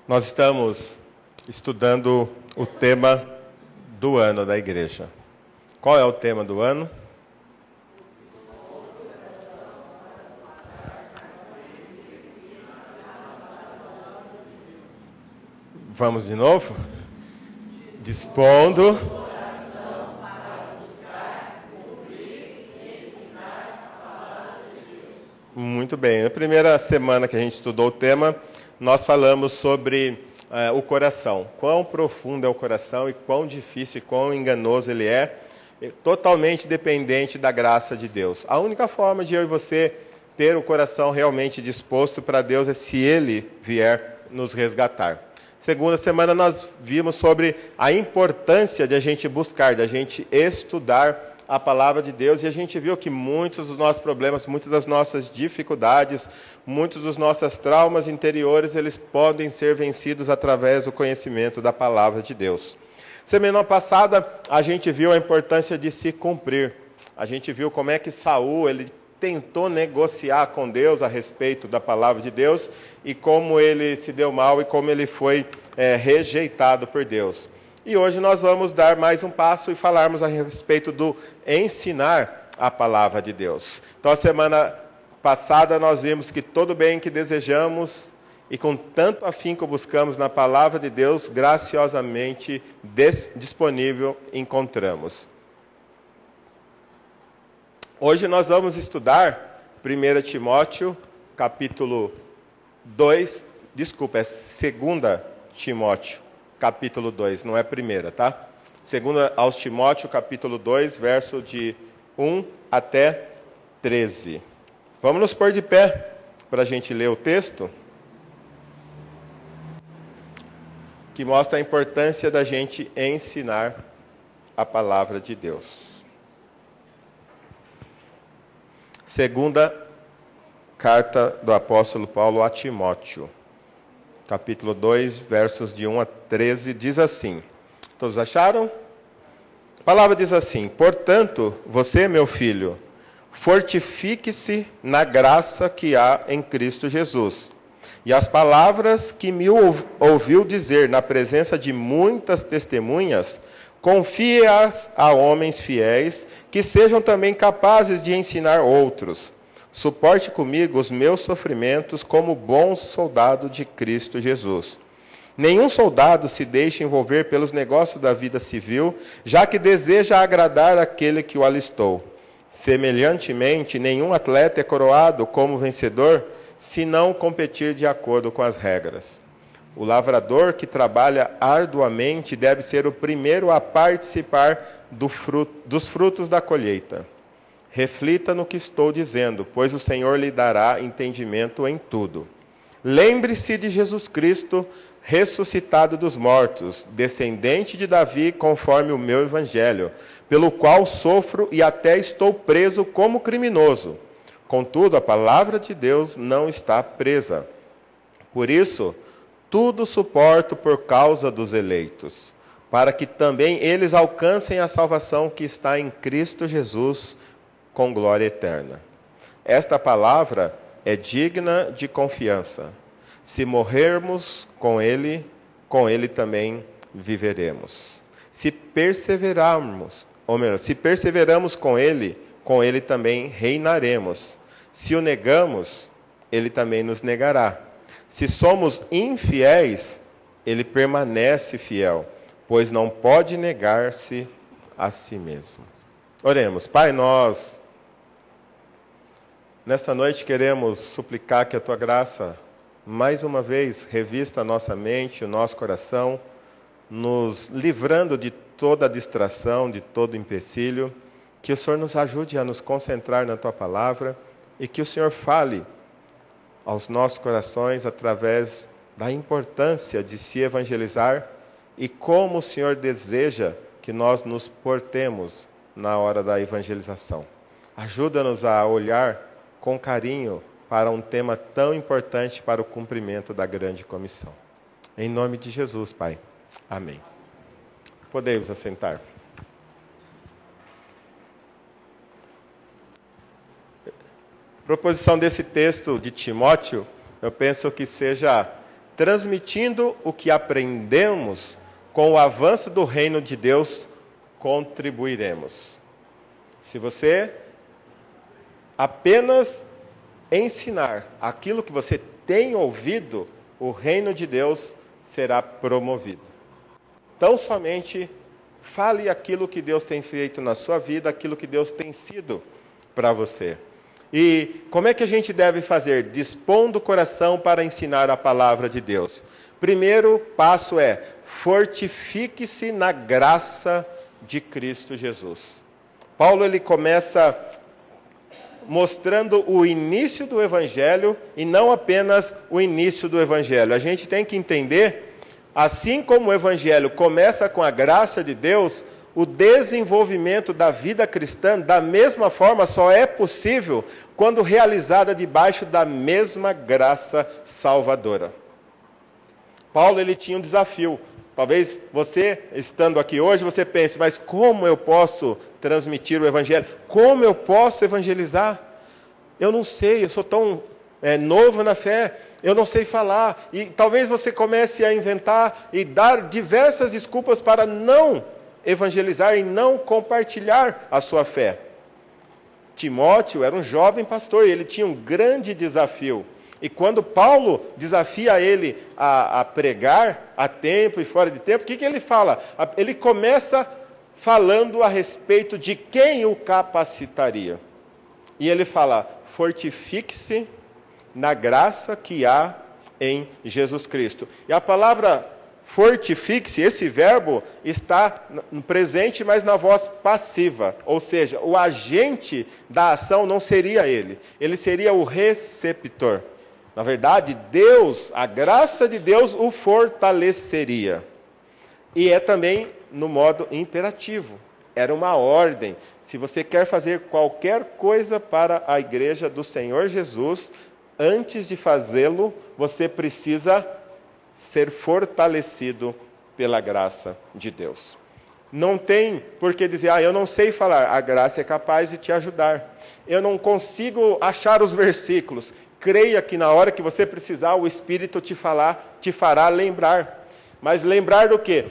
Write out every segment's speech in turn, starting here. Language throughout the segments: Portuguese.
Nós estamos estudando o tema do ano da igreja. Qual é o tema do ano? Vamos de novo? Dispondo. Muito bem. Na primeira semana que a gente estudou o tema, nós falamos sobre o coração. Quão profundo é o coração e quão difícil e quão enganoso ele é, totalmente dependente da graça de Deus. A única forma de eu e você ter o coração realmente disposto para Deus é se Ele vier nos resgatar. Segunda semana nós vimos sobre a importância de a gente buscar, de a gente estudar a palavra de Deus, e a gente viu que muitos dos nossos problemas, muitas das nossas dificuldades, muitos dos nossos traumas interiores, eles podem ser vencidos através do conhecimento da palavra de Deus. Semana passada, a gente viu a importância de se cumprir. A gente viu como é que Saul, ele tentou negociar com Deus a respeito da palavra de Deus, e como ele se deu mal e como ele foi rejeitado por Deus. E hoje nós vamos dar mais um passo e falarmos a respeito do ensinar a palavra de Deus. Então, a semana passada nós vimos que todo bem que desejamos e com tanto afinco buscamos na palavra de Deus, graciosamente disponível encontramos. Hoje nós vamos estudar 1 Timóteo, capítulo 2, desculpa, é 2 Timóteo. Capítulo 2, não é primeira, tá? 2 aos Timóteo, capítulo 2, verso de 1 até 13. Vamos nos pôr de pé para a gente ler o texto, que mostra a importância da gente ensinar a palavra de Deus. Segunda carta do apóstolo Paulo a Timóteo. Capítulo 2, versos de 1 a 13, diz assim. Todos acharam? A palavra diz assim: portanto, você, meu filho, fortifique-se na graça que há em Cristo Jesus. E as palavras que me ouviu dizer na presença de muitas testemunhas, confie-as a homens fiéis, que sejam também capazes de ensinar outros. Suporte comigo os meus sofrimentos como bom soldado de Cristo Jesus. Nenhum soldado se deixa envolver pelos negócios da vida civil, já que deseja agradar aquele que o alistou. Semelhantemente, nenhum atleta é coroado como vencedor, se não competir de acordo com as regras. O lavrador que trabalha arduamente deve ser o primeiro a participar dos frutos da colheita. Reflita no que estou dizendo, pois o Senhor lhe dará entendimento em tudo. Lembre-se de Jesus Cristo, ressuscitado dos mortos, descendente de Davi, conforme o meu evangelho, pelo qual sofro e até estou preso como criminoso. Contudo, a palavra de Deus não está presa. Por isso, tudo suporto por causa dos eleitos, para que também eles alcancem a salvação que está em Cristo Jesus, com glória eterna. Esta palavra é digna de confiança. Se morrermos com ele também viveremos. Se perseverarmos com ele também reinaremos. Se o negamos, ele também nos negará. Se somos infiéis, ele permanece fiel, pois não pode negar-se a si mesmo. Oremos. Pai, nós nessa noite queremos suplicar que a Tua graça, mais uma vez, revista a nossa mente, o nosso coração, nos livrando de toda distração, de todo empecilho, que o Senhor nos ajude a nos concentrar na Tua palavra e que o Senhor fale aos nossos corações através da importância de se evangelizar e como o Senhor deseja que nós nos portemos na hora da evangelização. Ajuda-nos a olhar com carinho para um tema tão importante para o cumprimento da grande comissão. Em nome de Jesus, Pai. Amém. Podemos assentar. A proposição desse texto de Timóteo, eu penso que seja transmitindo o que aprendemos, com o avanço do reino de Deus, contribuiremos. Se você apenas ensinar aquilo que você tem ouvido, o reino de Deus será promovido. Então, somente fale aquilo que Deus tem feito na sua vida, aquilo que Deus tem sido para você. E como é que a gente deve fazer? Dispondo o coração para ensinar a palavra de Deus. Primeiro passo é: fortifique-se na graça de Cristo Jesus. Paulo ele começa mostrando o início do Evangelho e não apenas o início do Evangelho. A gente tem que entender, assim como o Evangelho começa com a graça de Deus, o desenvolvimento da vida cristã, da mesma forma, só é possível quando realizada debaixo da mesma graça salvadora. Paulo ele tinha um desafio. Talvez você, estando aqui hoje, você pense, mas como eu posso transmitir o Evangelho? Como eu posso evangelizar? Eu não sei, eu sou tão novo na fé, eu não sei falar. E talvez você comece a inventar e dar diversas desculpas para não evangelizar e não compartilhar a sua fé. Timóteo era um jovem pastor e ele tinha um grande desafio. E quando Paulo desafia ele a pregar a tempo e fora de tempo, o que ele fala? Ele começa falando a respeito de quem o capacitaria. E ele fala: fortifique-se na graça que há em Jesus Cristo. E a palavra fortifique-se, esse verbo está presente, mas na voz passiva. Ou seja, o agente da ação não seria ele. Ele seria o receptor. Na verdade, Deus, a graça de Deus o fortaleceria. E é também no modo imperativo. Era uma ordem. Se você quer fazer qualquer coisa para a igreja do Senhor Jesus, antes de fazê-lo, você precisa ser fortalecido pela graça de Deus. Não tem por que dizer, eu não sei falar. A graça é capaz de te ajudar. Eu não consigo achar os versículos. Creia que na hora que você precisar, o Espírito te fará lembrar. Mas lembrar do quê?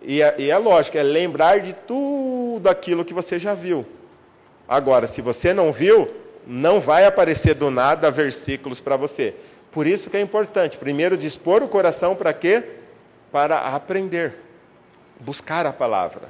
E é lógico, é lembrar de tudo aquilo que você já viu. Agora, se você não viu, não vai aparecer do nada versículos para você. Por isso que é importante, primeiro, dispor o coração para quê? Para aprender, buscar a palavra.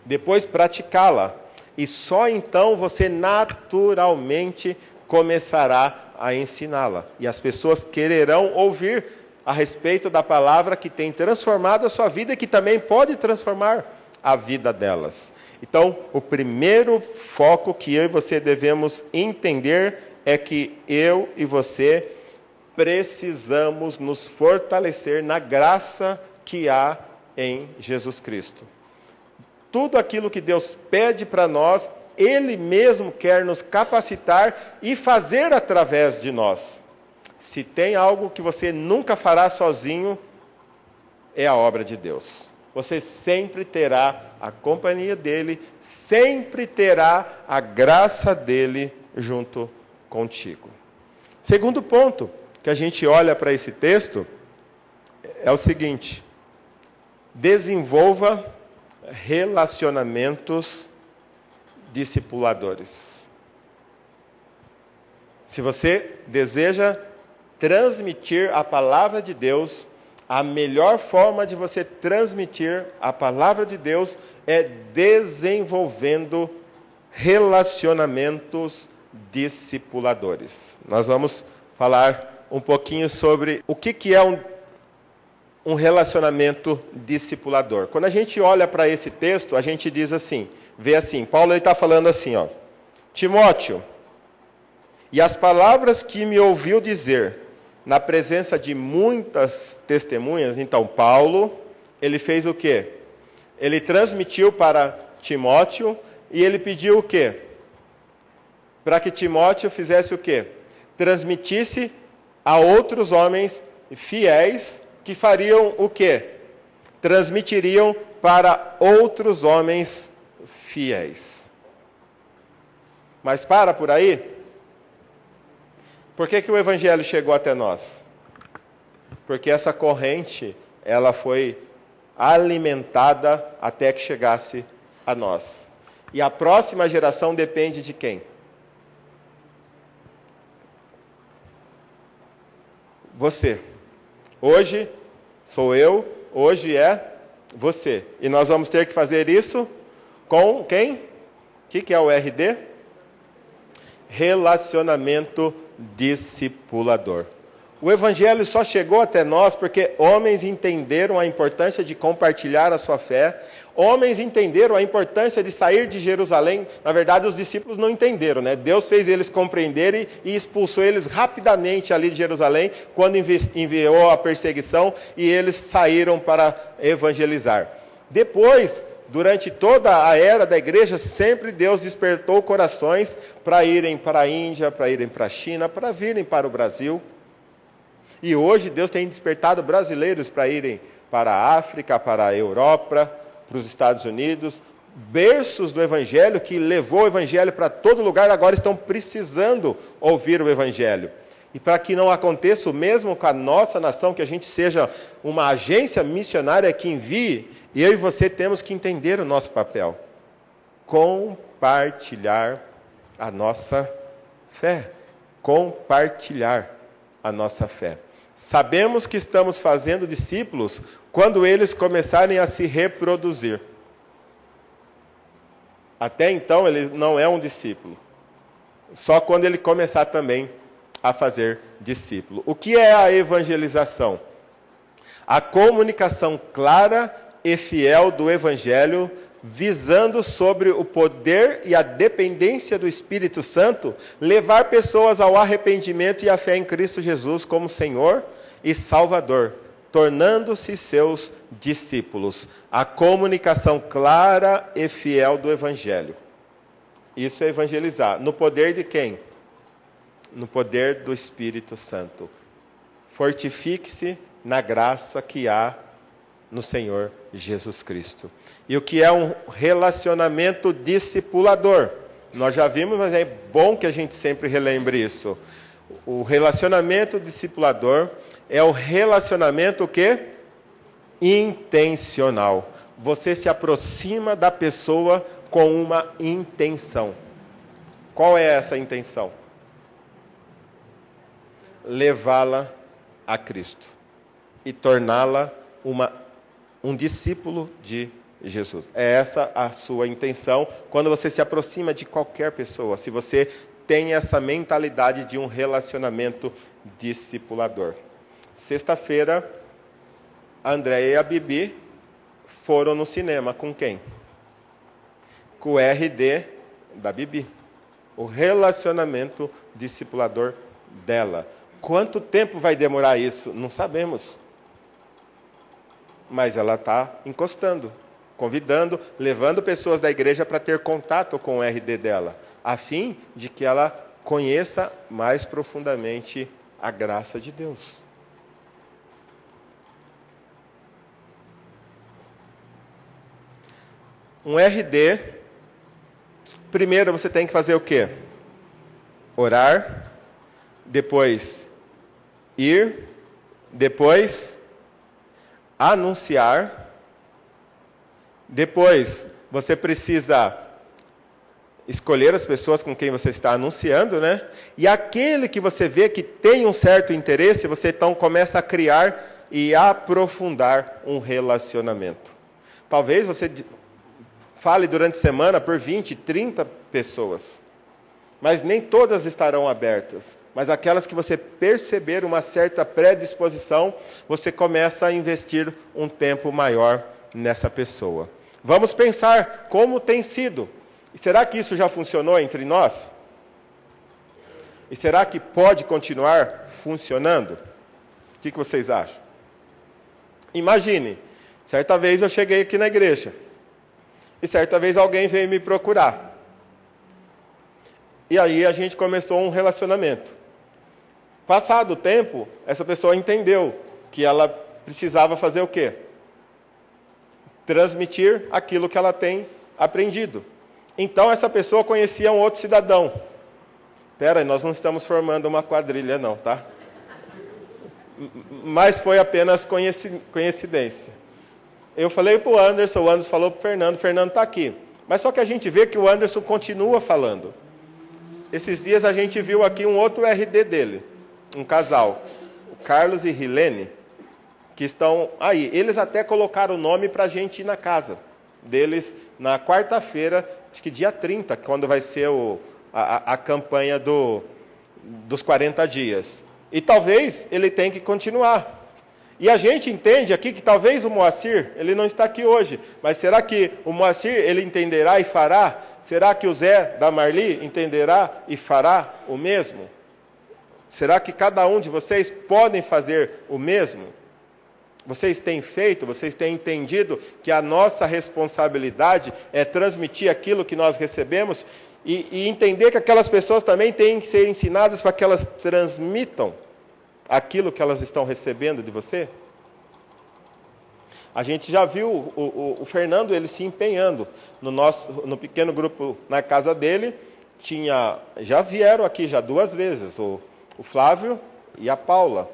Depois, praticá-la. E só então você naturalmente começará a ensiná-la. E as pessoas quererão ouvir a respeito da palavra que tem transformado a sua vida e que também pode transformar a vida delas. Então, o primeiro foco que eu e você devemos entender é que eu e você precisamos nos fortalecer na graça que há em Jesus Cristo. Tudo aquilo que Deus pede para nós, Ele mesmo quer nos capacitar e fazer através de nós. Se tem algo que você nunca fará sozinho, é a obra de Deus. Você sempre terá a companhia dEle, sempre terá a graça dEle junto contigo. Segundo ponto que a gente olha para esse texto é o seguinte: desenvolva relacionamentos discipuladores. Se você deseja transmitir a palavra de Deus, a melhor forma de você transmitir a palavra de Deus é desenvolvendo relacionamentos discipuladores. Nós vamos falar um pouquinho sobre o que é um relacionamento discipulador. Quando a gente olha para esse texto, a gente diz assim, vê assim, Paulo está falando assim, Timóteo, e as palavras que me ouviu dizer na presença de muitas testemunhas, então Paulo, ele fez o quê? Ele transmitiu para Timóteo e ele pediu o quê? Para que Timóteo fizesse o quê? Transmitisse a outros homens fiéis que fariam o quê? Transmitiriam para outros homens fiéis. Mas para por aí. Por que o Evangelho chegou até nós? porque essa corrente, ela foi alimentada até que chegasse a nós. E a próxima geração depende de quem? Você. Hoje sou eu, hoje é você. E nós vamos ter que fazer isso com quem? O que é o RD? Relacionamento discipulador. O Evangelho só chegou até nós porque homens entenderam a importância de compartilhar a sua fé, homens entenderam a importância de sair de Jerusalém. Na verdade, os discípulos não entenderam, né? Deus fez eles compreenderem e expulsou eles rapidamente ali de Jerusalém, quando enviou a perseguição, e eles saíram para evangelizar. Depois, durante toda a era da igreja, sempre Deus despertou corações para irem para a Índia, para irem para a China, para virem para o Brasil. E hoje Deus tem despertado brasileiros para irem para a África, para a Europa, para os Estados Unidos. Berços do Evangelho, que levou o Evangelho para todo lugar, agora estão precisando ouvir o Evangelho. E para que não aconteça o mesmo com a nossa nação, que a gente seja uma agência missionária que envie, eu e você temos que entender o nosso papel. Compartilhar a nossa fé. Compartilhar a nossa fé. Sabemos que estamos fazendo discípulos quando eles começarem a se reproduzir. Até então ele não é um discípulo. Só quando ele começar também a fazer discípulo. O que é a evangelização? A comunicação clara e fiel do Evangelho, visando sobre o poder e a dependência do Espírito Santo, levar pessoas ao arrependimento e à fé em Cristo Jesus como Senhor e Salvador, tornando-se seus discípulos. A comunicação clara e fiel do Evangelho. Isso é evangelizar. No poder de quem? No poder do Espírito Santo. Fortifique-se na graça que há no Senhor Jesus Cristo. E o que é um relacionamento discipulador? Nós já vimos, mas é bom que a gente sempre relembre isso. O relacionamento discipulador é o relacionamento o quê? Intencional. Você se aproxima da pessoa com uma intenção. Qual é essa intenção? Levá-la a Cristo e torná-la um discípulo de Jesus. É essa a sua intenção quando você se aproxima de qualquer pessoa, se você tem essa mentalidade de um relacionamento discipulador. Sexta-feira, a Andréia e a Bibi foram no cinema com quem? Com o RD da Bibi. O relacionamento discipulador dela. Quanto tempo vai demorar isso? Não sabemos. Mas ela está encostando, convidando, levando pessoas da igreja para ter contato com o RD dela, a fim de que ela conheça mais profundamente a graça de Deus. Um RD, primeiro você tem que fazer o quê? Orar, depois ir, depois anunciar, depois você precisa escolher as pessoas com quem você está anunciando, né? E aquele que você vê que tem um certo interesse, você então começa a criar e aprofundar um relacionamento. Talvez você fale durante a semana por 20, 30 pessoas, mas nem todas estarão abertas. Mas aquelas que você perceber uma certa predisposição, você começa a investir um tempo maior nessa pessoa. Vamos pensar como tem sido. E será que isso já funcionou entre nós? E será que pode continuar funcionando? O que vocês acham? Imagine, certa vez eu cheguei aqui na igreja. E certa vez alguém veio me procurar. E aí a gente começou um relacionamento. Passado o tempo, essa pessoa entendeu que ela precisava fazer o quê? Transmitir aquilo que ela tem aprendido. Então essa pessoa conhecia um outro cidadão. Espera aí, nós não estamos formando uma quadrilha não, tá? mas foi apenas coincidência. Eu falei para o Anderson falou para o Fernando está aqui. Mas só que a gente vê que o Anderson continua falando. Esses dias a gente viu aqui um outro RD dele, um casal, o Carlos e Rilene, que estão aí. Eles até colocaram o nome para a gente ir na casa deles na quarta-feira, acho que dia 30, quando vai ser a campanha dos 40 dias. E talvez ele tenha que continuar. E a gente entende aqui que talvez o Moacir, ele não está aqui hoje, mas será que o Moacir, ele entenderá e fará? Será que o Zé da Marli entenderá e fará o mesmo? Será que cada um de vocês podem fazer o mesmo? Vocês têm feito, vocês têm entendido que a nossa responsabilidade é transmitir aquilo que nós recebemos e entender que aquelas pessoas também têm que ser ensinadas para que elas transmitam aquilo que elas estão recebendo de você? A gente já viu o Fernando ele se empenhando no pequeno grupo na casa dele. Já vieram aqui já 2 vezes, o Flávio e a Paula,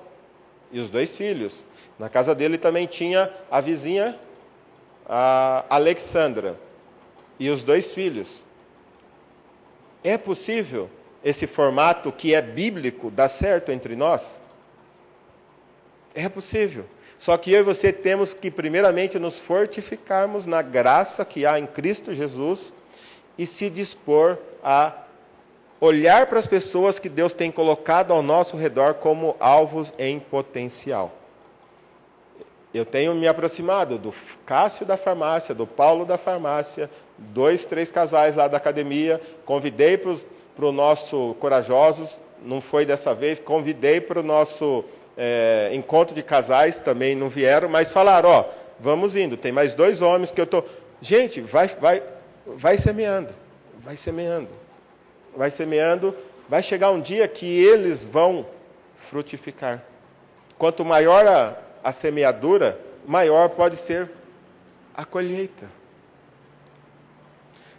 e os 2 filhos. Na casa dele também tinha a vizinha, a Alexandra, e os 2 filhos. É possível esse formato que é bíblico dar certo entre nós? É possível. Só que eu e você temos que primeiramente nos fortificarmos na graça que há em Cristo Jesus e se dispor a olhar para as pessoas que Deus tem colocado ao nosso redor como alvos em potencial. Eu tenho me aproximado do Cássio da farmácia, do Paulo da farmácia, 2, 3 casais lá da academia, convidei para o nosso Corajosos, não foi dessa vez, convidei para o nosso encontro de casais, também não vieram, mas falaram, vamos indo, tem mais 2 homens que eu estou... Gente, vai semeando, vai chegar um dia que eles vão frutificar. Quanto maior a semeadura, maior pode ser a colheita.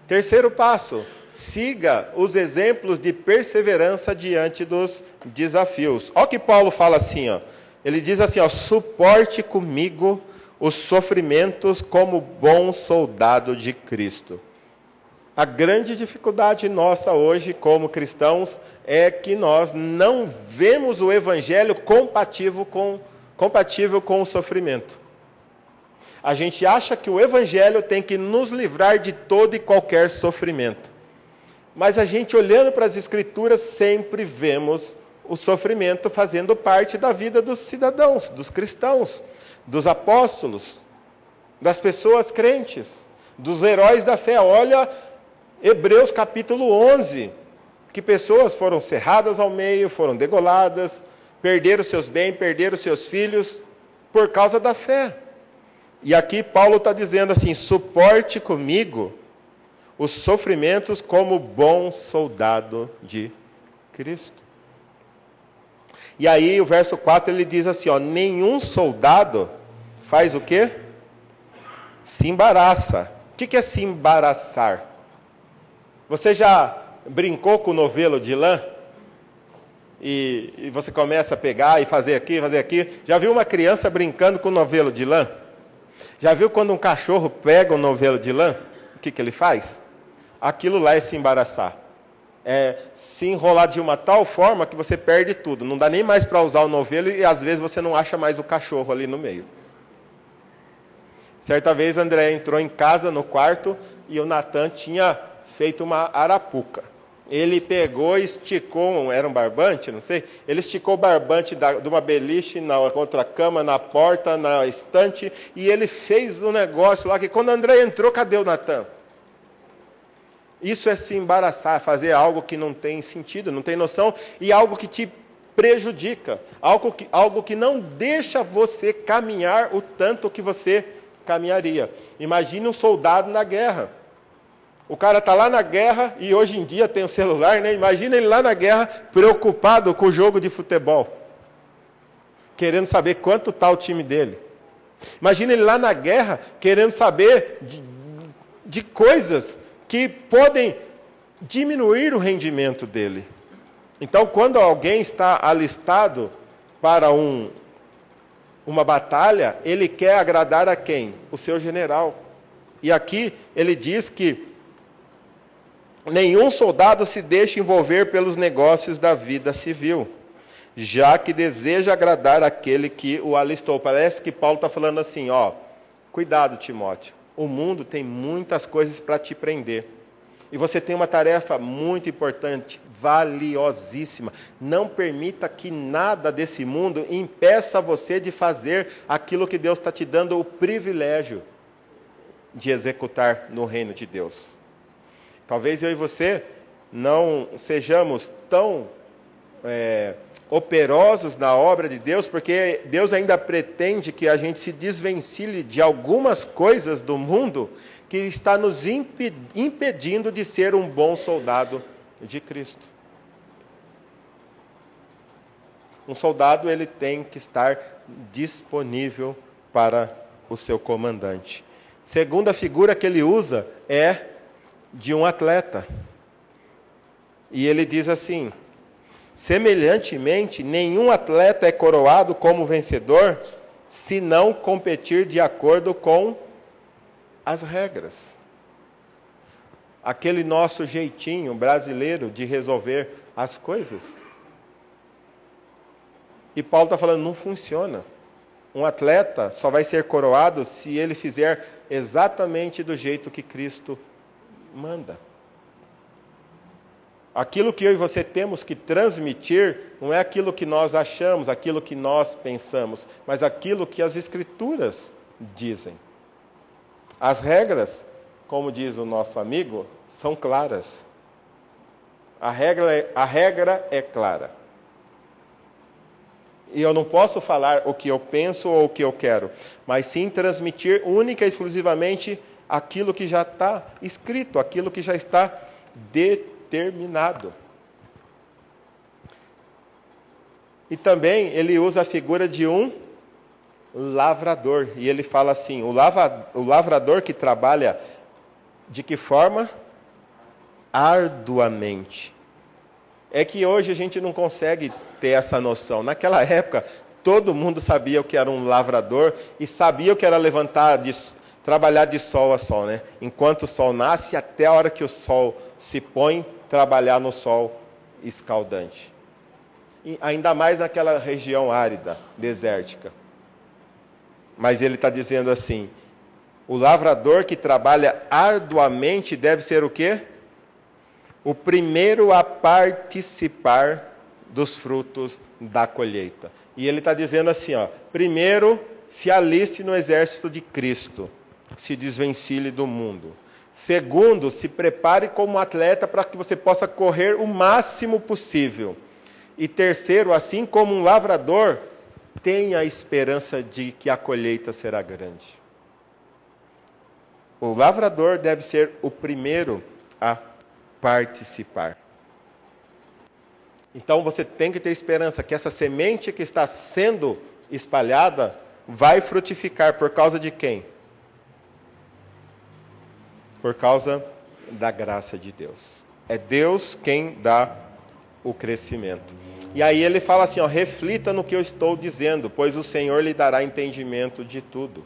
Terceiro passo, siga os exemplos de perseverança diante dos desafios. Olha o que Paulo fala assim, ele diz assim, suporte comigo os sofrimentos como bom soldado de Cristo. A grande dificuldade nossa hoje, como cristãos, é que nós não vemos o evangelho compatível com o sofrimento. A gente acha que o evangelho tem que nos livrar de todo e qualquer sofrimento. Mas a gente, olhando para as Escrituras, sempre vemos o sofrimento fazendo parte da vida dos cidadãos, dos cristãos, dos apóstolos, das pessoas crentes, dos heróis da fé. Olha Hebreus capítulo 11, que pessoas foram cerradas ao meio, foram degoladas, perderam seus bens, perderam seus filhos, por causa da fé. E aqui Paulo está dizendo assim, suporte comigo os sofrimentos como bom soldado de Cristo. E aí o verso 4 ele diz assim, nenhum soldado faz o quê? Se embaraça. O que é se embaraçar? Você já brincou com o novelo de lã? E você começa a pegar e fazer aqui. Já viu uma criança brincando com o novelo de lã? Já viu quando um cachorro pega um novelo de lã? O que ele faz? Aquilo lá é se embaraçar. É se enrolar de uma tal forma que você perde tudo. Não dá nem mais para usar o novelo e às vezes você não acha mais o cachorro ali no meio. Certa vez André entrou em casa, no quarto, e o Natan tinha feito uma arapuca. Ele pegou e esticou, era um barbante, não sei, ele esticou o barbante de uma beliche na outra cama, na porta, na estante, e ele fez um negócio lá, que quando André entrou, cadê o Natan? Isso é se embaraçar, fazer algo que não tem sentido, não tem noção, e algo que te prejudica, algo que não deixa você caminhar o tanto que você caminharia. Imagine um soldado na guerra. O cara está lá na guerra, e hoje em dia tem o celular, né? Imagina ele lá na guerra, preocupado com o jogo de futebol, querendo saber quanto está o time dele. Imagina ele lá na guerra, querendo saber de coisas que podem diminuir o rendimento dele. Então, quando alguém está alistado para um uma batalha, ele quer agradar a quem? O seu general. E aqui ele diz que nenhum soldado se deixa envolver pelos negócios da vida civil, já que deseja agradar aquele que o alistou. Parece que Paulo está falando assim, ó, cuidado, Timóteo, o mundo tem muitas coisas para te prender. E você tem uma tarefa muito importante, valiosíssima. Não permita que nada desse mundo impeça você de fazer aquilo que Deus está te dando o privilégio de executar no reino de Deus. Talvez eu e você não sejamos tão operosos na obra de Deus, porque Deus ainda pretende que a gente se desvencilhe de algumas coisas do mundo que está nos impedindo de ser um bom soldado de Cristo. Um soldado, ele tem que estar disponível para o seu comandante. Segunda figura que ele usa é de um atleta. E ele diz assim: semelhantemente, nenhum atleta é coroado como vencedor se não competir de acordo com as regras. Aquele nosso jeitinho brasileiro de resolver as coisas. E Paulo está falando, não funciona. Um atleta só vai ser coroado se ele fizer exatamente do jeito que Cristo manda. Aquilo que eu e você temos que transmitir não é aquilo que nós achamos, aquilo que nós pensamos, mas aquilo que as Escrituras dizem. As regras, como diz o nosso amigo, são claras. A regra é clara. E eu não posso falar o que eu penso ou o que eu quero, mas sim transmitir única e exclusivamente aquilo que já está escrito, aquilo que já está determinado. E também ele usa a figura de um lavrador. E ele fala assim, o lavrador que trabalha de que forma? Arduamente. É que hoje a gente não consegue ter essa noção. Naquela época, todo mundo sabia o que era um lavrador e sabia o que era trabalhar de sol a sol, né? Enquanto o sol nasce, até a hora que o sol se põe, trabalhar no sol escaldante. E ainda mais naquela região árida, desértica. Mas ele está dizendo assim, o lavrador que trabalha arduamente deve ser o quê? O primeiro a participar dos frutos da colheita. E ele está dizendo assim, ó, primeiro, se aliste no exército de Cristo, se desvencilhe do mundo. Segundo, se prepare como atleta para que você possa correr o máximo possível. E terceiro, assim como um lavrador, tenha a esperança de que a colheita será grande. O lavrador deve ser o primeiro a participar. Então você tem que ter esperança que essa semente que está sendo espalhada vai frutificar por causa de quem? Por causa da graça de Deus. É Deus quem dá o crescimento. E aí ele fala assim, ó, reflita no que eu estou dizendo, pois o Senhor lhe dará entendimento de tudo.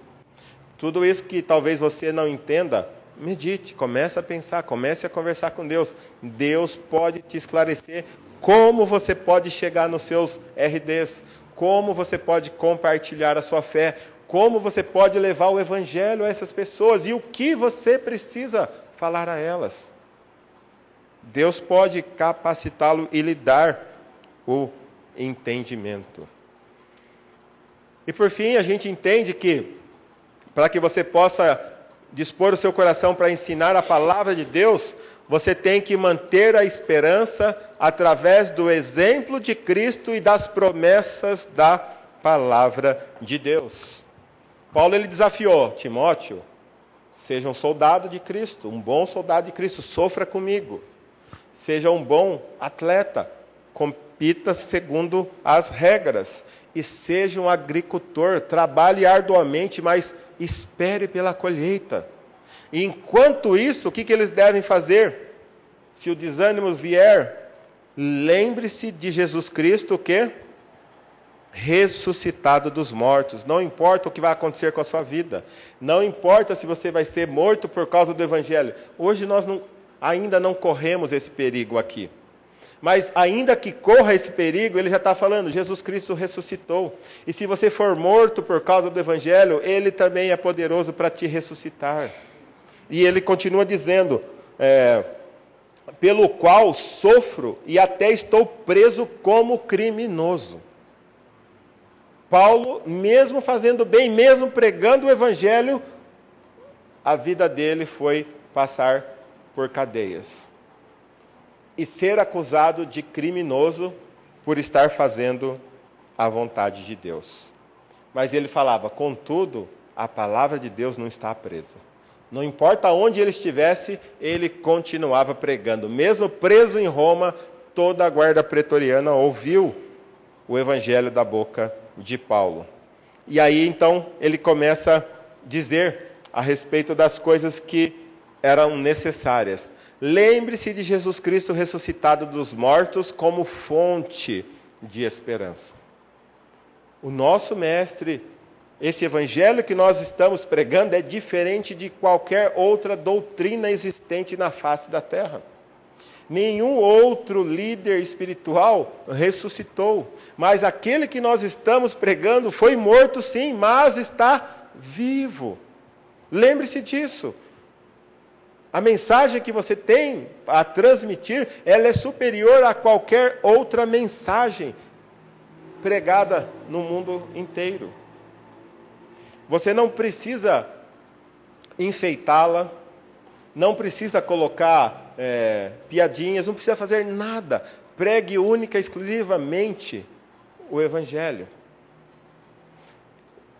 Tudo isso que talvez você não entenda, medite, comece a pensar, comece a conversar com Deus. Deus pode te esclarecer como você pode chegar nos seus RDs, como você pode compartilhar a sua fé, como você pode levar o Evangelho a essas pessoas e o que você precisa falar a elas. Deus pode capacitá-lo e lhe dar o entendimento. E por fim, a gente entende que, para que você possa dispor o seu coração para ensinar a palavra de Deus, você tem que manter a esperança através do exemplo de Cristo e das promessas da palavra de Deus. Paulo ele desafiou Timóteo, seja um soldado de Cristo, um bom soldado de Cristo, sofra comigo. Seja um bom atleta, compita segundo as regras. E seja um agricultor, trabalhe arduamente, mas espere pela colheita. E enquanto isso, o que eles devem fazer? Se o desânimo vier, lembre-se de Jesus Cristo, o quê? ressuscitado dos mortos. Não importa o que vai acontecer com a sua vida. Não importa se você vai ser morto por causa do Evangelho. Hoje nós ainda não corremos esse perigo aqui. Mas ainda que corra esse perigo, ele já está falando, Jesus Cristo ressuscitou. E se você for morto por causa do Evangelho, ele também é poderoso para te ressuscitar. E ele continua dizendo, pelo qual sofro e até estou preso como criminoso. Paulo, mesmo fazendo bem, mesmo pregando o Evangelho, a vida dele foi passar por cadeias. E ser acusado de criminoso por estar fazendo a vontade de Deus. Mas ele falava, contudo, a palavra de Deus não está presa. Não importa onde ele estivesse, ele continuava pregando. Mesmo preso em Roma, toda a guarda pretoriana ouviu o evangelho da boca de Paulo. E aí, então, ele começa a dizer a respeito das coisas que eram necessárias. Lembre-se de Jesus Cristo ressuscitado dos mortos como fonte de esperança. O nosso mestre, esse evangelho que nós estamos pregando é diferente de qualquer outra doutrina existente na face da terra. Nenhum outro líder espiritual ressuscitou, mas aquele que nós estamos pregando foi morto sim, mas está vivo. Lembre-se disso. A mensagem que você tem a transmitir, ela é superior a qualquer outra mensagem pregada no mundo inteiro. Você não precisa enfeitá-la, não precisa colocar piadinhas, não precisa fazer nada. Pregue única e exclusivamente o Evangelho.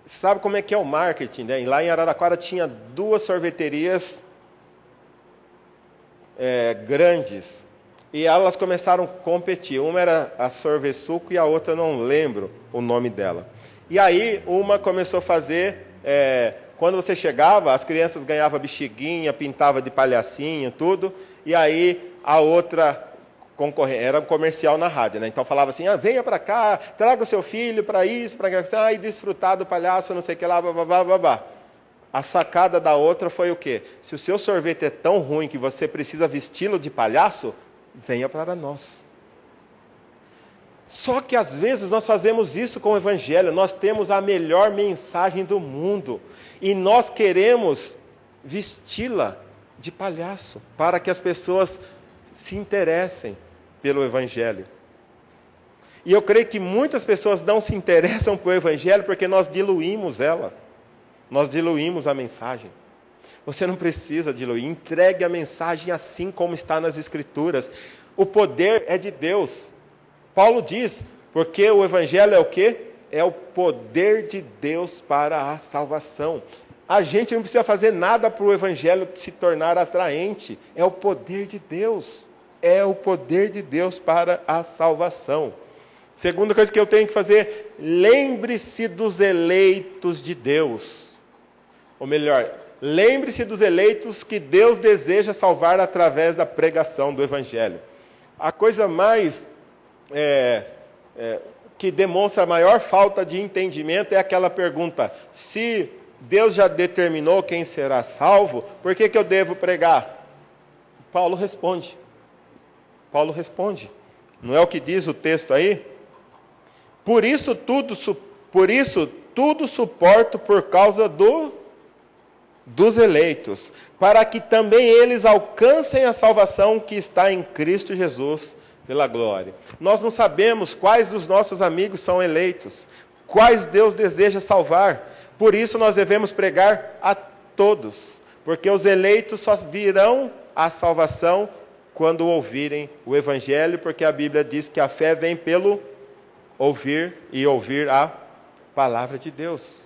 Sabe como é que é o marketing, né? Lá em Araraquara tinha 2 sorveterias grandes, e elas começaram a competir. Uma era a Sorvesuco e a outra não lembro o nome dela. E aí uma começou a fazer, quando você chegava, as crianças ganhavam bexiguinha, pintava de palhacinho, tudo, e aí a outra concorrente, era um comercial na rádio, né? Então falava assim, venha para cá, traga o seu filho para isso, para e desfrutar do palhaço, não sei o que lá, babá. A sacada da outra foi o quê? Se o seu sorvete é tão ruim que você precisa vesti-lo de palhaço, venha para nós. Só que às vezes nós fazemos isso com o Evangelho, nós temos a melhor mensagem do mundo, e nós queremos vesti-la de palhaço, para que as pessoas se interessem pelo Evangelho. E eu creio que muitas pessoas não se interessam pelo Evangelho porque nós diluímos ela. Nós diluímos a mensagem. Você não precisa diluir. Entregue a mensagem assim como está nas Escrituras. O poder é de Deus. Paulo diz, porque o Evangelho é o quê? É o poder de Deus para a salvação. A gente não precisa fazer nada para o Evangelho se tornar atraente. É o poder de Deus. É o poder de Deus para a salvação. Segunda coisa que eu tenho que fazer, lembre-se dos eleitos de Deus. Ou melhor, lembre-se dos eleitos que Deus deseja salvar através da pregação do Evangelho. A coisa mais que demonstra a maior falta de entendimento é aquela pergunta, se Deus já determinou quem será salvo, por que eu devo pregar? Paulo responde. Não é o que diz o texto aí? Por isso tudo suporto por causa dos eleitos, para que também eles alcancem a salvação que está em Cristo Jesus, pela glória. Nós não sabemos quais dos nossos amigos são eleitos, quais Deus deseja salvar, por isso nós devemos pregar a todos, porque os eleitos só virão à salvação quando ouvirem o Evangelho, porque a Bíblia diz que a fé vem pelo ouvir e ouvir a palavra de Deus.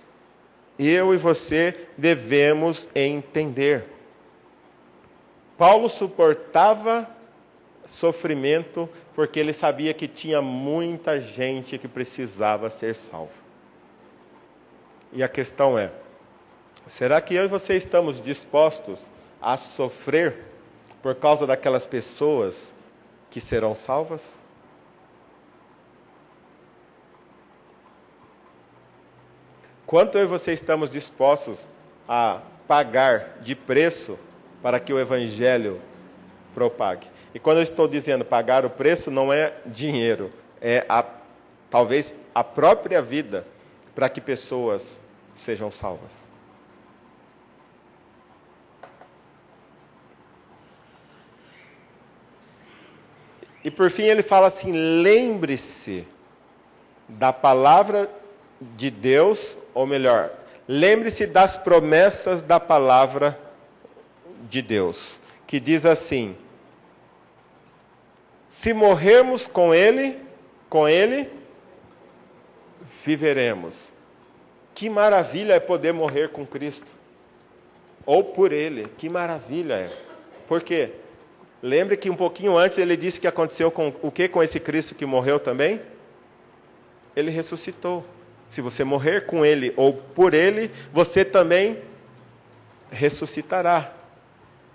Eu e você devemos entender. Paulo suportava sofrimento porque ele sabia que tinha muita gente que precisava ser salva. E a questão é, será que eu e você estamos dispostos a sofrer por causa daquelas pessoas que serão salvas? Quanto eu e você estamos dispostos a pagar de preço para que o Evangelho propague? E quando eu estou dizendo pagar o preço, não é dinheiro, é talvez a própria vida para que pessoas sejam salvas. E por fim ele fala assim: lembre-se da palavra de Deus, ou melhor, lembre-se das promessas da palavra de Deus, que diz assim: se morrermos com Ele, viveremos. Que maravilha é poder morrer com Cristo, ou por Ele, que maravilha é. Por quê? Lembre que um pouquinho antes ele disse que aconteceu com o que com esse Cristo que morreu também? Ele ressuscitou. Se você morrer com Ele ou por Ele, você também ressuscitará.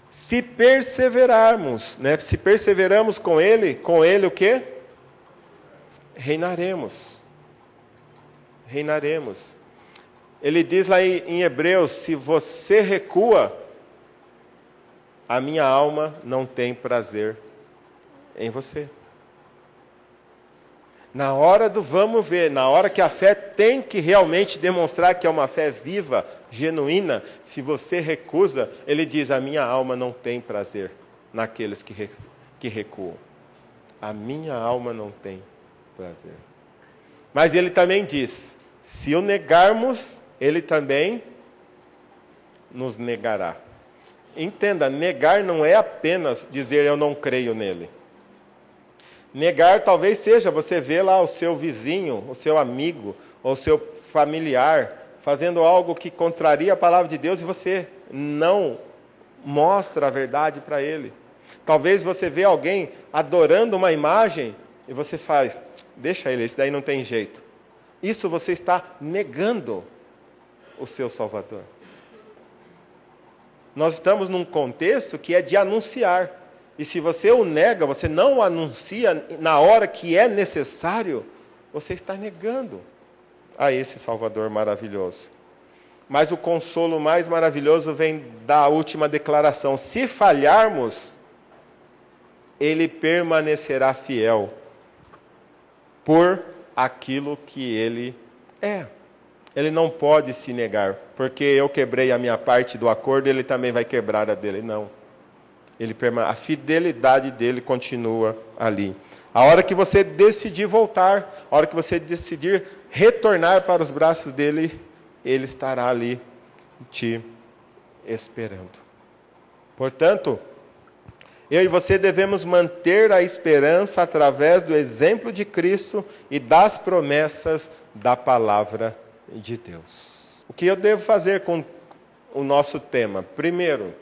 Se perseverarmos, né? Se perseveramos com Ele o quê? Reinaremos. Reinaremos. Ele diz lá em Hebreus: se você recua, a minha alma não tem prazer em você. Na hora do vamos ver, na hora que a fé tem que realmente demonstrar que é uma fé viva, genuína, se você recusa, ele diz: a minha alma não tem prazer naqueles que recuam. A minha alma não tem prazer. Mas ele também diz: se o negarmos, ele também nos negará. Entenda, negar não é apenas dizer eu não creio nele. Negar talvez seja você ver lá o seu vizinho, o seu amigo, ou o seu familiar fazendo algo que contraria a palavra de Deus e você não mostra a verdade para ele. Talvez você vê alguém adorando uma imagem e você faz: deixa ele, esse daí não tem jeito. Isso você está negando o seu Salvador. Nós estamos num contexto que é de anunciar. E se você o nega, você não o anuncia na hora que é necessário, você está negando a esse Salvador maravilhoso. Mas o consolo mais maravilhoso vem da última declaração: se falharmos, ele permanecerá fiel por aquilo que ele é. Ele não pode se negar, porque eu quebrei a minha parte do acordo, ele também vai quebrar a dele. Não. A fidelidade dele continua ali. A hora que você decidir voltar, a hora que você decidir retornar para os braços dele, ele estará ali te esperando. Portanto, eu e você devemos manter a esperança através do exemplo de Cristo e das promessas da palavra de Deus. O que eu devo fazer com o nosso tema? Primeiro,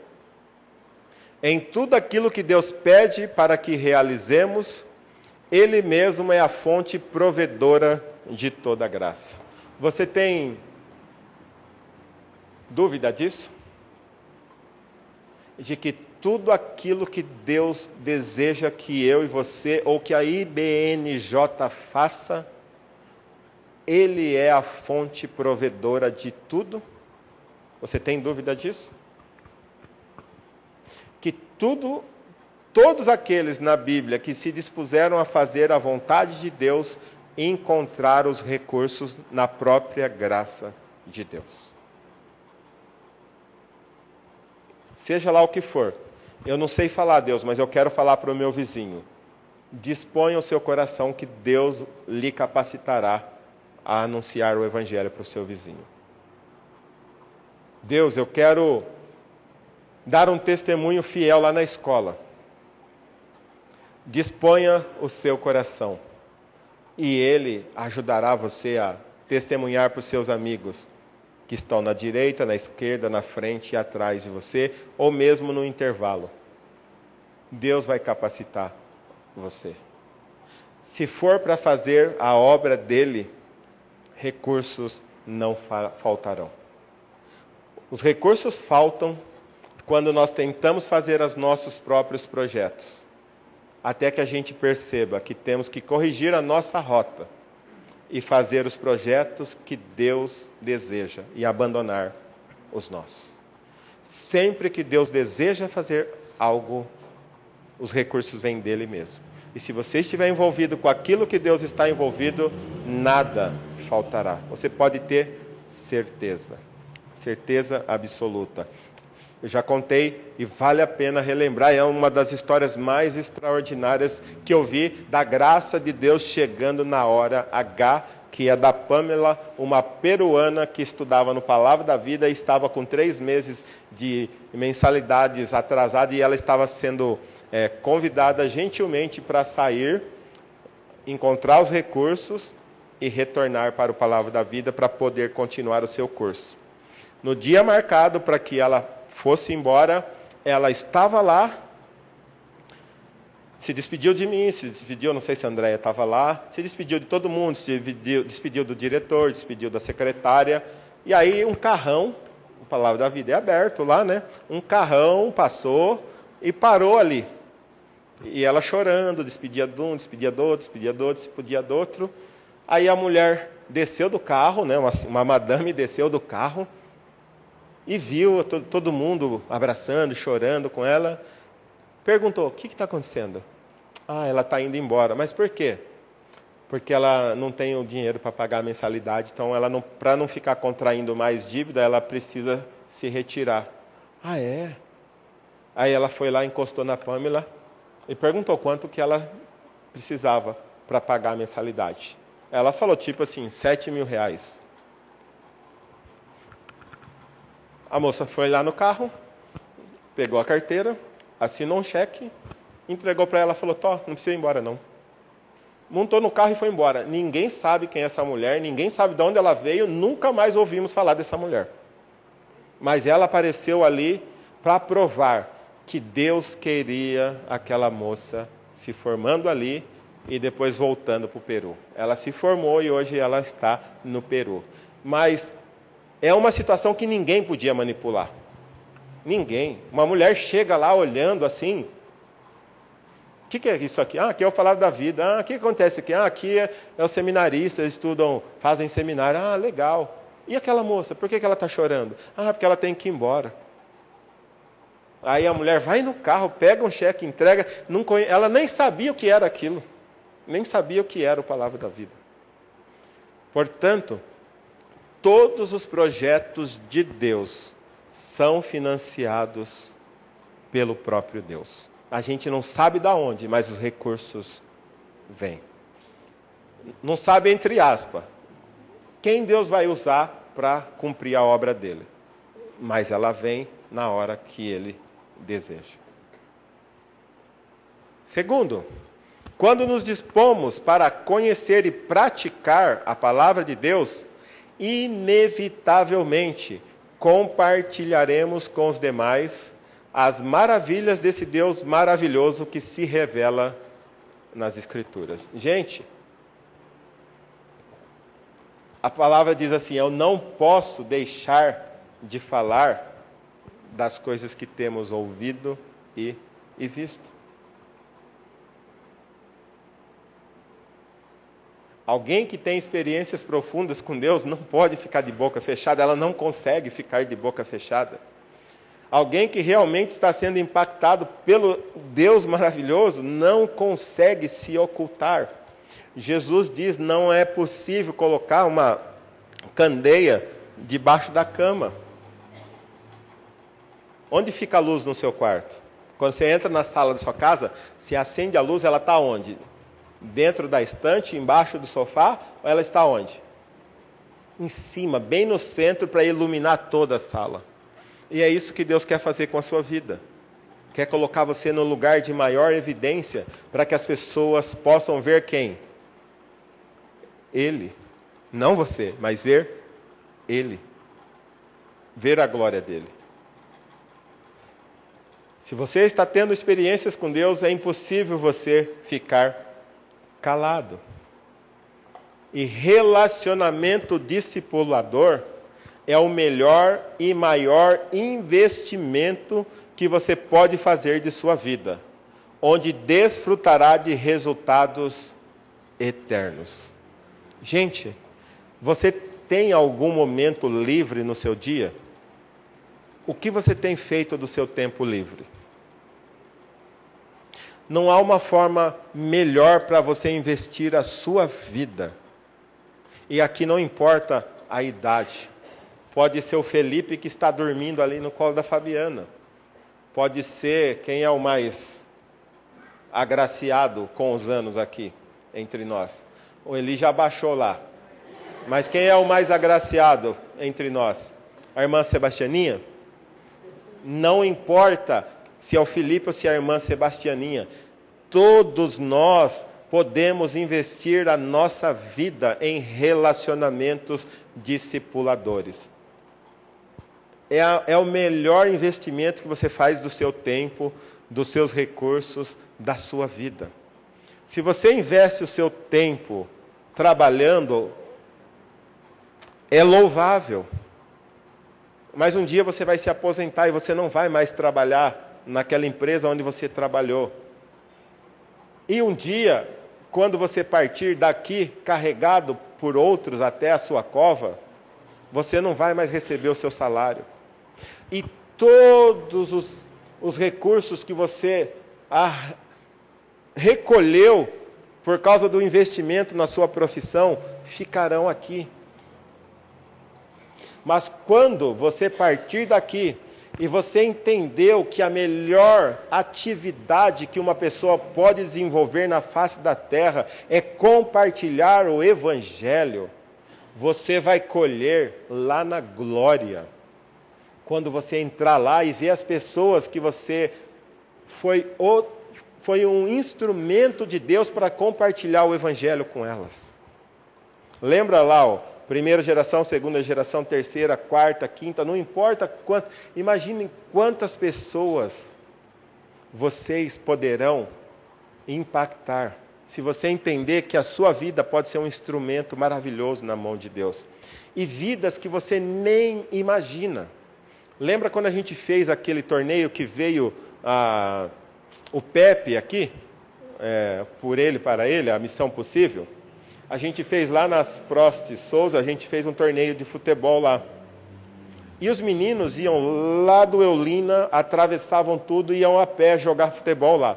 em tudo aquilo que Deus pede para que realizemos, Ele mesmo é a fonte provedora de toda graça. Você tem dúvida disso? De que tudo aquilo que Deus deseja que eu e você, ou que a IBNJ faça, Ele é a fonte provedora de tudo? Você tem dúvida disso? Que todos aqueles na Bíblia que se dispuseram a fazer a vontade de Deus, encontraram os recursos na própria graça de Deus. Seja lá o que for. Eu não sei falar, Deus, mas eu quero falar para o meu vizinho. Disponha o seu coração que Deus lhe capacitará a anunciar o Evangelho para o seu vizinho. Deus, eu quero dar um testemunho fiel lá na escola. Disponha o seu coração. E Ele ajudará você a testemunhar para os seus amigos que estão na direita, na esquerda, na frente e atrás de você, ou mesmo no intervalo. Deus vai capacitar você. Se for para fazer a obra dele, recursos não faltarão. Os recursos faltam quando nós tentamos fazer os nossos próprios projetos, até que a gente perceba que temos que corrigir a nossa rota, e fazer os projetos que Deus deseja e abandonar os nossos. Sempre que Deus deseja fazer algo, os recursos vêm dele mesmo. E se você estiver envolvido com aquilo que Deus está envolvido, nada faltará. Você pode ter certeza. Certeza absoluta. Eu já contei e vale a pena relembrar. É uma das histórias mais extraordinárias que eu vi da graça de Deus chegando na hora H, que é da Pamela, uma peruana que estudava no Palavra da Vida e estava com 3 meses de mensalidades atrasadas e ela estava sendo convidada gentilmente para sair, encontrar os recursos e retornar para o Palavra da Vida para poder continuar o seu curso. No dia marcado para que ela fosse embora, ela estava lá, se despediu de mim, se despediu, não sei se a Andréia estava lá, se despediu de todo mundo, se despediu do diretor, despediu da secretária, e aí um carrão, a Palavra da Vida é aberto lá, né? Um carrão passou e parou ali. E ela chorando, despedia de um, despedia do outro, despedia do outro. Aí a mulher desceu do carro, né? Uma madame desceu do carro, e viu todo mundo abraçando, chorando com ela. Perguntou, o que está acontecendo? Ela está indo embora. Mas por quê? Porque ela não tem o dinheiro para pagar a mensalidade, então para não ficar contraindo mais dívida, ela precisa se retirar. É? Aí ela foi lá, encostou na Pamela e perguntou quanto que ela precisava para pagar a mensalidade. Ela falou tipo assim, R$7.000. A moça foi lá no carro, pegou a carteira, assinou um cheque, entregou para ela e falou, não precisa ir embora não. Montou no carro e foi embora. Ninguém sabe quem é essa mulher, ninguém sabe de onde ela veio, nunca mais ouvimos falar dessa mulher. Mas ela apareceu ali para provar que Deus queria aquela moça se formando ali e depois voltando para o Peru. Ela se formou e hoje ela está no Peru. Mas é uma situação que ninguém podia manipular. Ninguém. Uma mulher chega lá olhando assim. O que é isso aqui? Aqui é a Palavra da Vida. O que acontece aqui? Aqui é os seminaristas, estudam, fazem seminário. Legal. E aquela moça, por que ela está chorando? Porque ela tem que ir embora. Aí a mulher vai no carro, pega um cheque, entrega. Ela nem sabia o que era aquilo. Nem sabia o que era a Palavra da Vida. Portanto, todos os projetos de Deus são financiados pelo próprio Deus. A gente não sabe de onde, mas os recursos vêm. Não sabe entre aspas quem Deus vai usar para cumprir a obra dele. Mas ela vem na hora que ele deseja. Segundo, quando nos dispomos para conhecer e praticar a palavra de Deus, inevitavelmente compartilharemos com os demais as maravilhas desse Deus maravilhoso que se revela nas Escrituras. Gente, a palavra diz assim, eu não posso deixar de falar das coisas que temos ouvido e visto. Alguém que tem experiências profundas com Deus não pode ficar de boca fechada, ela não consegue ficar de boca fechada. Alguém que realmente está sendo impactado pelo Deus maravilhoso não consegue se ocultar. Jesus diz, não é possível colocar uma candeia debaixo da cama. Onde fica a luz no seu quarto? Quando você entra na sala da sua casa, se acende a luz, ela está onde? Dentro da estante, embaixo do sofá, ou ela está onde? Em cima, bem no centro, para iluminar toda a sala. E é isso que Deus quer fazer com a sua vida. Quer colocar você no lugar de maior evidência, para que as pessoas possam ver quem? Ele. Não você, mas ver Ele. Ver a glória dele. Se você está tendo experiências com Deus, é impossível você ficar calado. E relacionamento discipulador é o melhor e maior investimento que você pode fazer de sua vida, onde desfrutará de resultados eternos. Gente, você tem algum momento livre no seu dia? O que você tem feito do seu tempo livre? Não há uma forma melhor para você investir a sua vida. E aqui não importa a idade. Pode ser o Felipe que está dormindo ali no colo da Fabiana. Pode ser quem é o mais agraciado com os anos aqui, entre nós. O Eli já baixou lá. Mas quem é o mais agraciado entre nós? A irmã Sebastianinha? Não importa se é o Felipe ou se é a irmã Sebastianinha. Todos nós podemos investir a nossa vida em relacionamentos discipuladores. É o melhor investimento que você faz do seu tempo, dos seus recursos, da sua vida. Se você investe o seu tempo trabalhando, é louvável. Mas um dia você vai se aposentar e você não vai mais trabalhar naquela empresa onde você trabalhou. E um dia, quando você partir daqui carregado por outros até a sua cova, você não vai mais receber o seu salário. E todos os recursos que você recolheu por causa do investimento na sua profissão ficarão aqui. Mas quando você partir daqui e você entendeu que a melhor atividade que uma pessoa pode desenvolver na face da terra é compartilhar o Evangelho, você vai colher lá na glória. Quando você entrar lá e ver as pessoas que você foi um instrumento de Deus para compartilhar o Evangelho com elas. Lembra lá, ó, primeira geração, segunda geração, terceira, quarta, quinta, não importa quanto. Imaginem quantas pessoas vocês poderão impactar se você entender que a sua vida pode ser um instrumento maravilhoso na mão de Deus. E vidas que você nem imagina. Lembra quando a gente fez aquele torneio que veio o Pepe aqui? Por ele, para ele, a Missão Possível? A gente fez lá nas Prost Souza, a gente fez um torneio de futebol lá. E os meninos iam lá do Eulina, atravessavam tudo e iam a pé jogar futebol lá.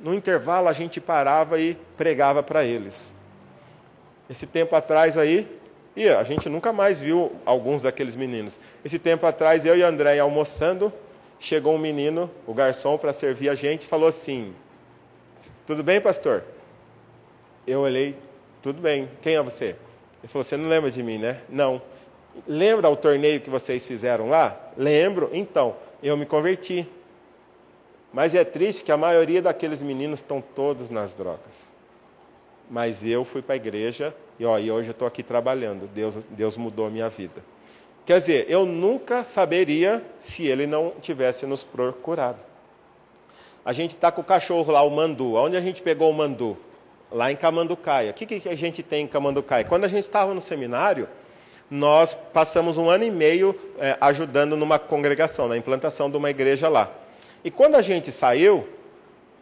No intervalo a gente parava e pregava para eles. Esse tempo atrás aí, e a gente nunca mais viu alguns daqueles meninos. Esse tempo atrás, eu e a André almoçando, chegou um menino, o garçom, para servir a gente, e falou assim: tudo bem, pastor? Eu olhei, tudo bem, quem é você? Ele falou, você não lembra de mim, né? Não. Lembra o torneio que vocês fizeram lá? Lembro. Então, eu me converti. Mas é triste que a maioria daqueles meninos estão todos nas drogas. Mas eu fui para a igreja e hoje eu estou aqui trabalhando. Deus mudou a minha vida. Quer dizer, eu nunca saberia se ele não tivesse nos procurado. A gente está com o cachorro lá, o Mandu. Onde a gente pegou o Mandu? Lá em Camanducaia. O que a gente tem em Camanducaia? Quando a gente estava no seminário, nós passamos 1 ano e meio ajudando numa congregação, na implantação de uma igreja lá. E quando a gente saiu,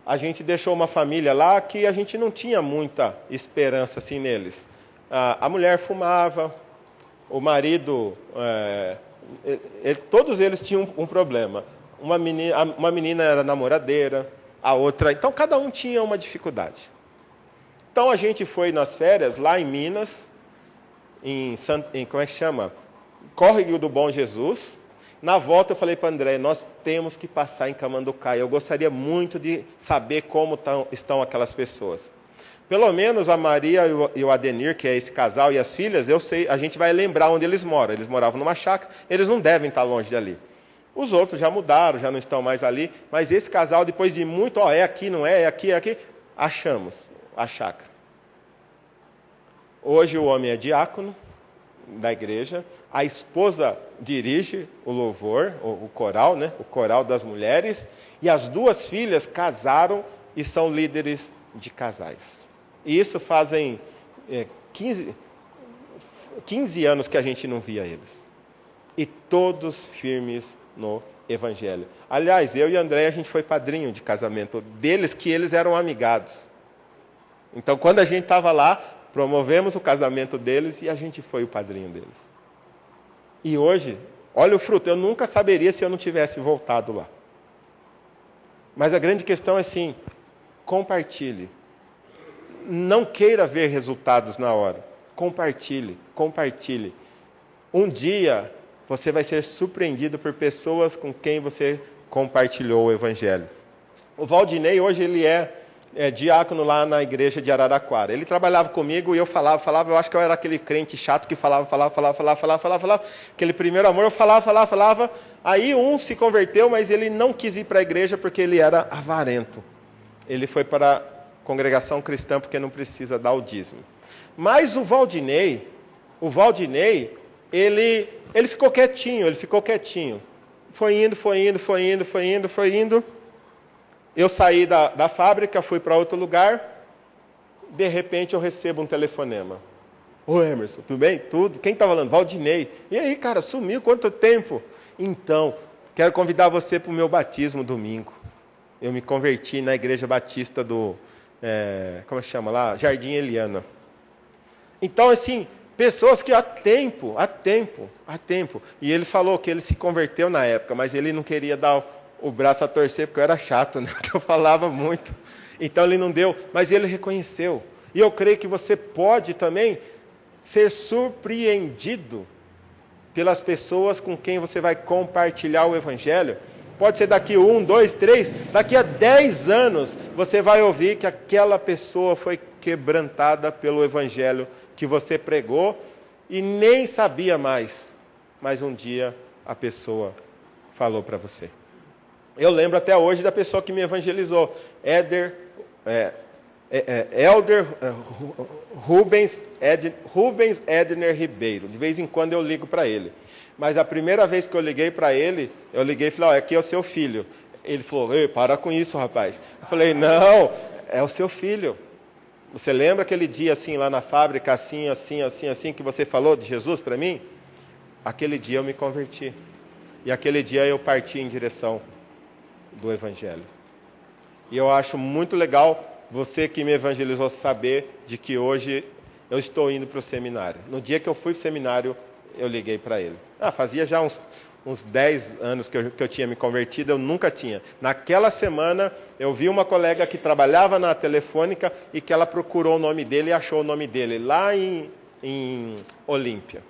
a gente deixou uma família lá que a gente não tinha muita esperança assim neles. A mulher fumava, o marido, todos eles tinham um problema. Uma menina era namoradeira, a outra... Então, cada um tinha uma dificuldade. Então, a gente foi nas férias, lá em Minas, como é que chama? Córrego do Bom Jesus. Na volta, eu falei para André, nós temos que passar em Camanducaia. Eu gostaria muito de saber como estão aquelas pessoas. Pelo menos a Maria e o Adenir, que é esse casal, e as filhas, eu sei, a gente vai lembrar onde eles moram. Eles moravam numa chácara, eles não devem estar longe dali. Os outros já mudaram, já não estão mais ali, mas esse casal, depois de muito, é aqui, não é aqui, achamos a chácara. Hoje o homem é diácono da igreja, a esposa dirige o louvor, o coral, né? O coral das mulheres, e as 2 filhas casaram e são líderes de casais. E isso fazem 15 anos que a gente não via eles. E todos firmes no Evangelho. Aliás, eu e André, a gente foi padrinho de casamento deles, que eles eram amigados. Então, quando a gente estava lá, promovemos o casamento deles e a gente foi o padrinho deles. E hoje, olha o fruto, eu nunca saberia se eu não tivesse voltado lá. Mas a grande questão é assim, compartilhe. Não queira ver resultados na hora. Compartilhe, compartilhe. Um dia você vai ser surpreendido por pessoas com quem você compartilhou o Evangelho. O Valdinei, hoje, ele é diácono lá na igreja de Araraquara. Ele trabalhava comigo e eu falava, eu acho que eu era aquele crente chato que falava. Aquele primeiro amor, eu falava. Aí um se converteu, mas ele não quis ir para a igreja porque ele era avarento. Ele foi para a congregação cristã porque não precisa dar o dízimo. Mas o Valdinei, ele ficou quietinho. Foi indo. Eu saí da fábrica, fui para outro lugar. De repente eu recebo um telefonema. Ô Emerson, tudo bem? Tudo? Quem está falando? Valdinei. E aí, cara, sumiu? Quanto tempo? Então, quero convidar você para o meu batismo domingo. Eu me converti na igreja batista do... como é que chama lá? Jardim Eliana. Então, assim, pessoas que há tempo. E ele falou que ele se converteu na época, mas ele não queria dar o braço a torcer, porque eu era chato, né? Porque eu falava muito. Então ele não deu, mas ele reconheceu. E eu creio que você pode também ser surpreendido pelas pessoas com quem você vai compartilhar o Evangelho. Pode ser daqui 1, 2, 3, daqui a 10 anos, você vai ouvir que aquela pessoa foi quebrantada pelo Evangelho que você pregou e nem sabia mais. Mas um dia a pessoa falou para você. Eu lembro até hoje da pessoa que me evangelizou, Elder Rubens Edner Ribeiro. De vez em quando eu ligo para ele. Mas a primeira vez que eu liguei para ele, eu liguei e falei, aqui é o seu filho. Ele falou, ei, para com isso, rapaz. Eu falei, não, é o seu filho. Você lembra aquele dia assim, lá na fábrica, assim, que você falou de Jesus para mim? Aquele dia eu me converti. E aquele dia eu parti em direção do Evangelho. E eu acho muito legal você que me evangelizou saber de que hoje eu estou indo para o seminário. No dia que eu fui para o seminário, eu liguei para ele. Fazia já uns 10 anos que eu tinha me convertido, eu nunca tinha. Naquela semana, eu vi uma colega que trabalhava na Telefônica e que ela procurou o nome dele e achou o nome dele lá em Olímpia.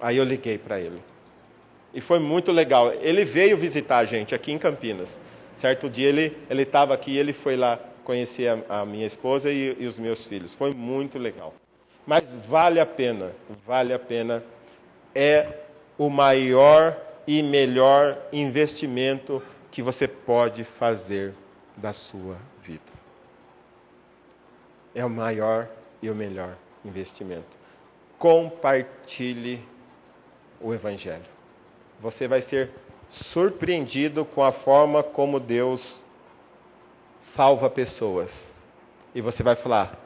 Aí eu liguei para ele. E foi muito legal. Ele veio visitar a gente aqui em Campinas. Certo dia ele estava aqui e ele foi lá conhecer a minha esposa e os meus filhos. Foi muito legal. Mas vale a pena. É o maior e melhor investimento que você pode fazer da sua vida. É o maior e o melhor investimento. Compartilhe o Evangelho. Você vai ser surpreendido com a forma como Deus salva pessoas. E você vai falar,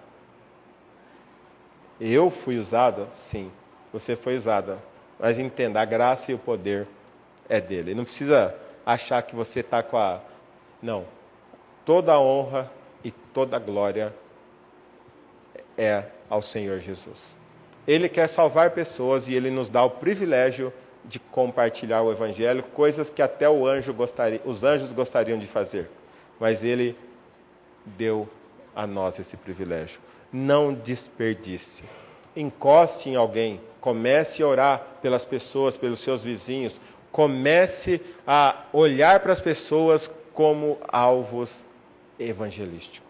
eu fui usado? Sim, você foi usada. Mas entenda, a graça e o poder é dele. Não precisa achar que você está com a... Não. Toda a honra e toda a glória é ao Senhor Jesus. Ele quer salvar pessoas e ele nos dá o privilégio de compartilhar o Evangelho, coisas que até os anjos gostariam de fazer. Mas ele deu a nós esse privilégio. Não desperdice. Encoste em alguém. Comece a orar pelas pessoas, pelos seus vizinhos. Comece a olhar para as pessoas como alvos evangelísticos.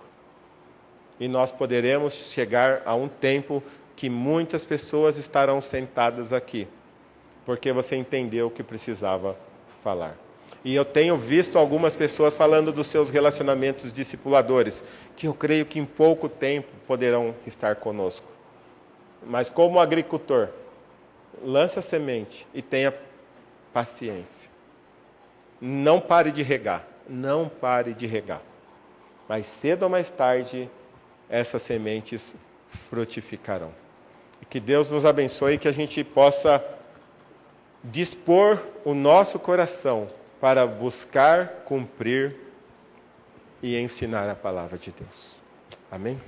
E nós poderemos chegar a um tempo que muitas pessoas estarão sentadas aqui, porque você entendeu o que precisava falar. E eu tenho visto algumas pessoas falando dos seus relacionamentos discipuladores, que eu creio que em pouco tempo poderão estar conosco. Mas como agricultor, lance a semente e tenha paciência. Não pare de regar, não pare de regar. Mas cedo ou mais tarde, essas sementes frutificarão. E que Deus nos abençoe e que a gente possa dispor o nosso coração para buscar, cumprir e ensinar a palavra de Deus. Amém?